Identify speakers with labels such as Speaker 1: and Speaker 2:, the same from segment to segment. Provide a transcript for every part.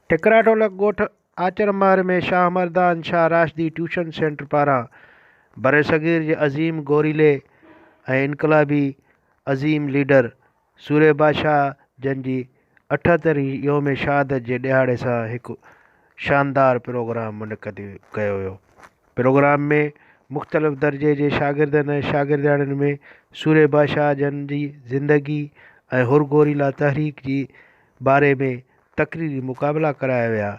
Speaker 1: टिकराटोला ॻोठ आचरमार में Shah Mardan Shah राशदी tuition centre पारां बरसगीर जे अज़ीम गोरीले ऐं इनकलाबी अज़ीम लीडर सूरे बादशाह जन जी 78वीं योम शहादत जे ॾियारे सां हिकु शानदार प्रोग्राम मुनक़िद कयो वियो। प्रोग्राम में मुख़्तलिफ़ दर्जे जे शागिर्दनि ऐं शागिर्दियाणियुनि में सूरे बादशाह जन जी ज़िंदगी ऐं हुरगोरीला तहरीक जी बारे में तक़रीरी मुक़ाबला कराया विया,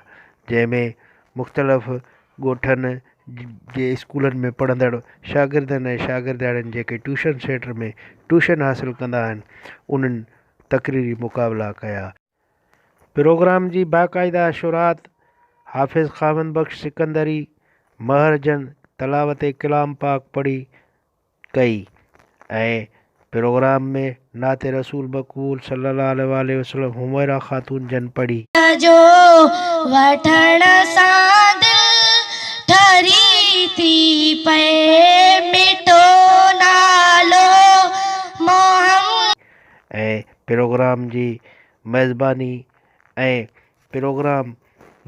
Speaker 1: जंहिंमें मुख़्तलिफ़ ॻोठनि जे स्कूलनि में पढ़ंदड़ शागिर्दनि ऐं शागिर्दियाणियुनि जेके ट्यूशन सेंटर में ट्यूशन हासिलु कंदा आहिनि उन्हनि तक़रीरी मुक़ाबला कया। प्रोग्राम जी बाक़ाइदा शुरात हाफ़िज़ ख़ामद बख़्श सिकंदरी महरजन तलावत कलाम पाक पढ़ी कई ऐं प्रोग्राम में नात रसूल मक़बूल सल्लल्लाहु अलैहि वसल्लम हुमैरा ख़ातून जन पढ़ी
Speaker 2: जो वठण सां दिल ठरी थी पए मिठो नालो मोहम्मद
Speaker 1: ऐं प्रोग्राम जी मेज़बानी ऐं प्रोग्राम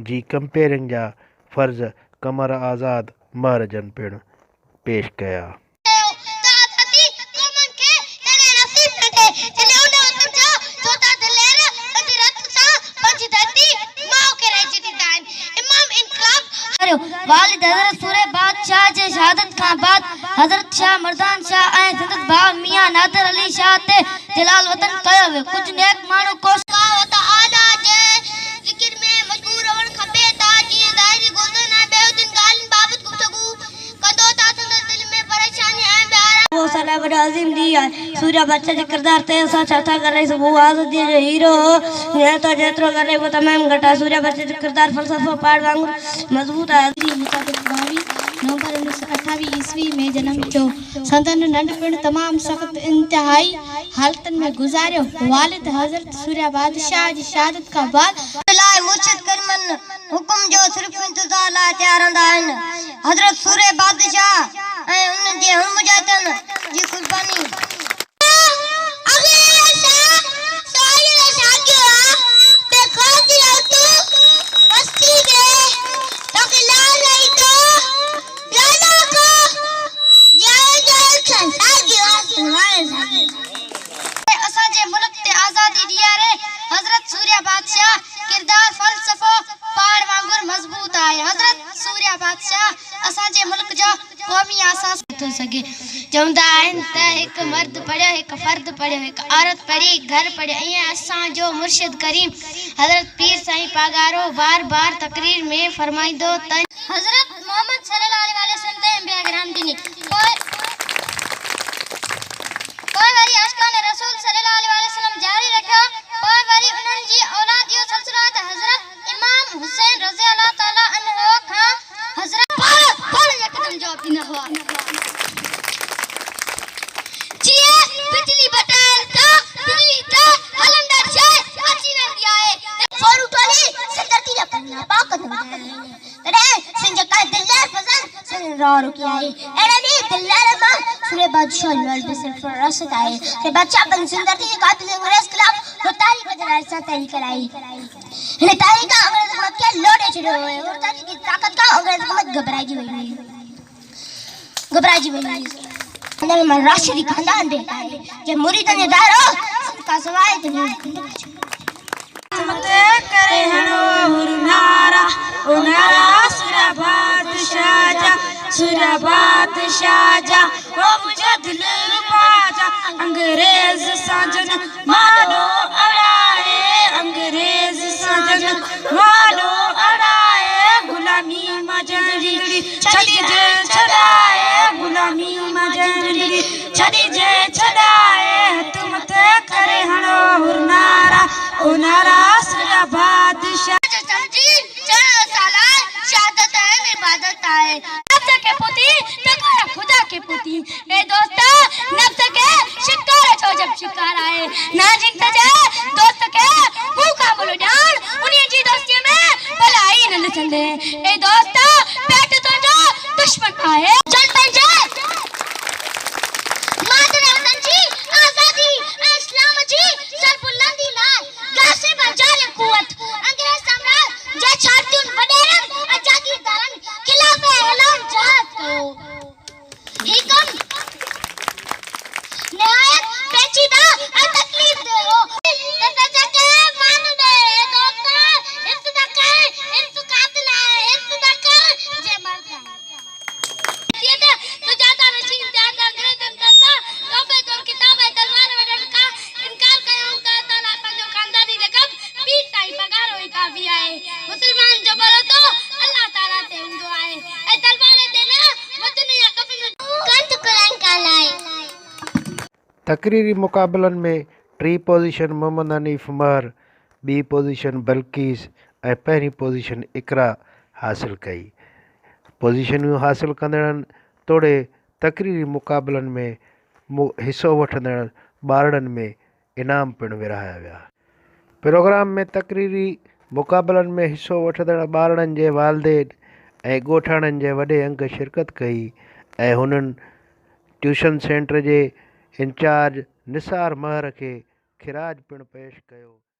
Speaker 1: जी कंपेयरिंग जा फ़र्ज़ कमर आज़ाद महरजन पिणु पेश कया।
Speaker 2: वालिद हज़रत सूरे बादशाह जे शहादत खां बाद हज़रत शाह मर्दान शाह ऐं संदसि भाउ मियां नादिर अली शाह ते जलाल वतन कयो वियो। कुझु नेक माण्हू कोशिश आला जे ज़िक्र में मजबूर रहण खपे ता जीअं ज़ाहिरी गुज़रन ऐं बेहुदिन ॻाल्हियुनि बाबति गुफ़्तगू कंदो ता संदसि दिलि में परेशानी ऐं ॿियारा वो साला वॾा अज़ीम दी आहे। सूर्य बादशाह जे किरदार ते असां छा था करे सघूं। आज़ादीअ जो हीरो या तो जेतिरो करे वो तमामु घटि आहे। सूर्य बादशाह जो किरदार फ़लसफ़ो पहाड़ वांगुरु मज़बूत आहे। नवंबर 1928 ईस्वी में जन्म थियो। संदन नंढपिण तमामु सख़्त इंतहाई हालतुनि में गुज़ारियो। वालिद हज़रत सूर्य बादशाह जी शहादत खां बाद लाइ मुर्शिद करीमन हुकुम जो सिर्फ़ इंतज़ार लाइ तयार हूंदा आहिनि। हज़रत सूर्य बादशाह ऐं उन जे हम मुजाहिदनि जी कुर्बानी असांजे मुल्क ते आज़ादी ॾियारे हज़रत सूर्य बादशाह किरदार फ़लसफ़ो पहाड़ वांगुरु मज़बूत आहे। हज़रत सूर्य बादशाह असांजे मुल्क जो क़ौमी आसास थो सघे। चवंदा आहिनि त हिकु मर्द पढ़ियो, हिकु फ़र्द पढ़ियो, हिकु औरत पढ़ी, घर पढ़ियो। ईअं असांजो मुर्शिद करीम हज़रत पीर साईं पागारो बार बार तक़रीर में फरमाईंदो त हज़रत मोहम्मद सल्लल्लाहु अलैहि वसल्लम ते बैकग्राउंड ॾिनी पोइ वरी आशिक़ान रसूल सल्लल्लाहु अलैहि वसल्लम जारी रखियो। पोइ वरी उन्हनि जी औलाद जो सिलसिलो त हज़रत इमाम हुसैन रज़ी अल्लाह ताला अन्हु खां हज़रत पर यकदम जवाब ॾिना हुआ। जीअं बिजली बटल त बिजली त हलंदड़ शइ अची वेंदी आहे। फोरू टोली संदरती जा पन्ना पाकत तॾहिं सिंज का दिलदार फज़ल सिंगार किया है। अरे भी दिलदार मां सूर्य बादशाह वर्ल्ड में सिर्फ रसद आए के बच्चा बन सुंदरती के कातिल अंग्रेज खिलाफ तारीख बदलार सा तरीका लाई ने तारीख का अंग्रेज मत के लोडे छड़ो है और तारीख की ताकत का अंग्रेज मत घबराई जी वही ने में राशिदी खानदान देता है जे मुरीदन ने दारो का सवाल मत करे हनो हुरनारा उनारा सूर्य बादशाह जा ओ मुझे दिल बाजा अंग्रेज साजन मानो अड़ाए अंग्रेज साजन मानो अड़ाए गुलामी मजरी छड़ी जे छड़ाए गुलामी मजरी छड़ी जे छड़ाए तुम ते करे हनो हुरनारा उनारा सूर्य बादशाह शहादत है इबादत है नफ्स के पुती तकरा खुदा के पुती ए दोस्ता नफ्स के शिकार छो जब शिकार आए ना जिंदा जा दोस्त के भूखा बोलो जान उन्हीं जी दोस्ती में भलाई न चंदे ए दोस्ता पेट तो जो दुश्मन आए चल बन जा मादर वतन जी आजादी इस्लाम जी सर बुलंदी ला गासे बजा ले कुवत अंग्रेज सम्राट मुसलमान जो भरोसो अल्लाह ताला ते हूंदो आहे ऐं तलवार ते न वतन या कफन कंद कुरान कालाए।
Speaker 1: तकरीरी मुक़ाबलनि में टी पोज़ीशन मोहम्मद हनीफ़ उमर, ॿी पोज़ीशन बल्कीस ऐं पहिरीं पोज़ीशन इकरा हासिल कई। पोज़ीशनूं हासिल कंदड़नि तोड़े तकरीरी मुक़ाबलनि में हिसो वठंदड़ ॿारनि में इनाम पिणु विरहाया विया। प्रोग्राम में तकरीरी मुक़ाबलनि में हिसो वठंदड़ ॿारनि जे वालिदेन ऐं ॻोठाणनि जे वॾे अंग शिरकत कई ऐं हुननि ट्यूशन सेंटर जे इंचार्ज निसार महर खे खिराज पिणु पेश कयो।